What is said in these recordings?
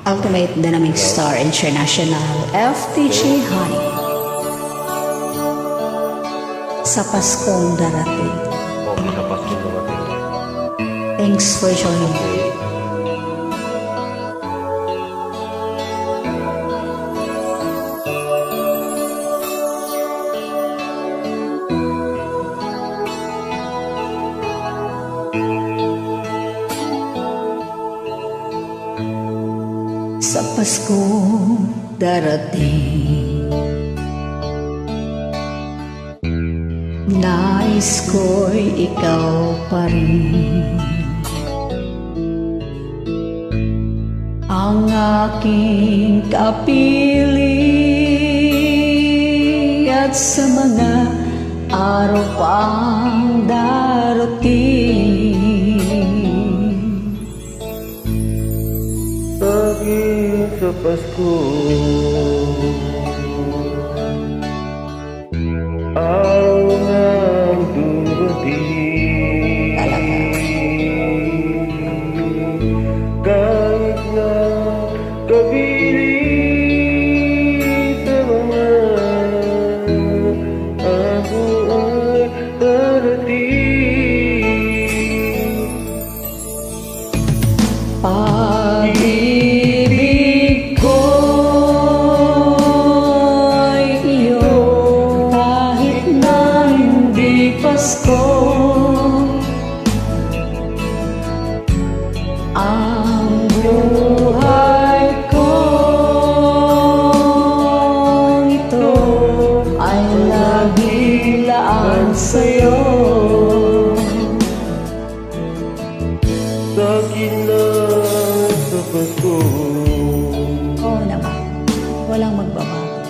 Ultimate Dynamic Star International, FTG Honey. Sa Paskong darating. Sa Paskong darating. Thanks for joining. Sa Paskong darating, nais ko'y ikaw pa rin ang aking kapiling, at sa mga araw pang darating, Pagin sa Pasko, araw ng dumating. Kahit na kapiling sa mga ako ay darating. Pag-ibig ko'y iyo, kahit na hindi Pasko. Ang buhay ko ito ay laging laan sa'yo. Sa akin lang sa Pasko, Oo naman, walang magbabago.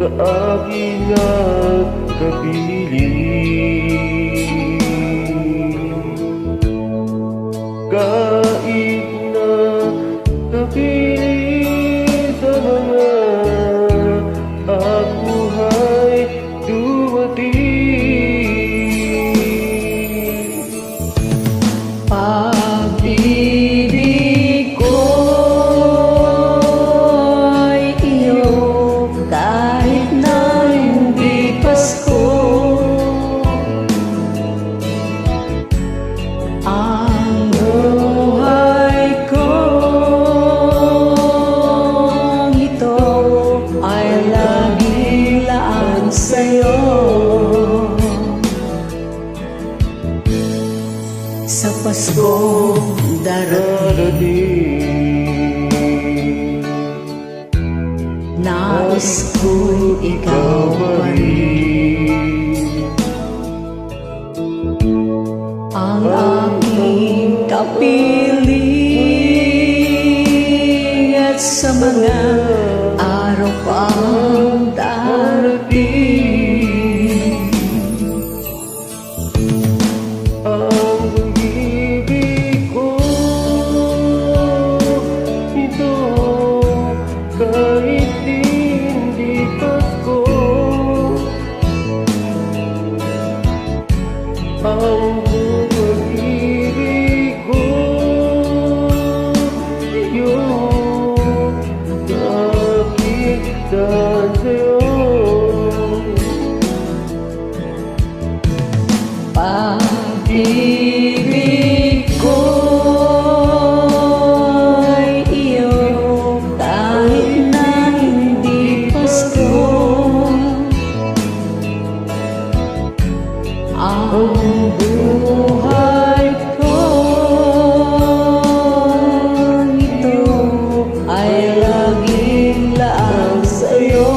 sa akin at kapiling. Kahit na kapiling sa mga ako ay dumating. Pag-ibig ko'y iyo, kahit na hindi Pasko. Ang buhay ko ito ay laging laan sa'yo. Sa Pasko darating, nais ko'y ikaw pa rin ang aking kapiling, at sa mga araw pang darating, Ang pag-ibig ko ito, kahit hindi Pasko. Ang pag-ibig ko iyo, kahit daan sa'yo. Pag-ibig ko'y iyo, kahit na hindi Pasko. Ang buhay ko ito ay laging laan sa'yo.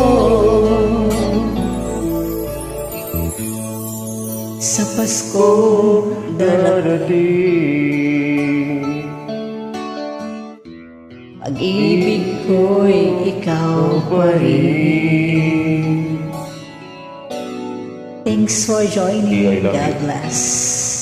Sa Pasko darating, pag-ibig ko'y ikaw pa rin. Thanks for joining. God bless.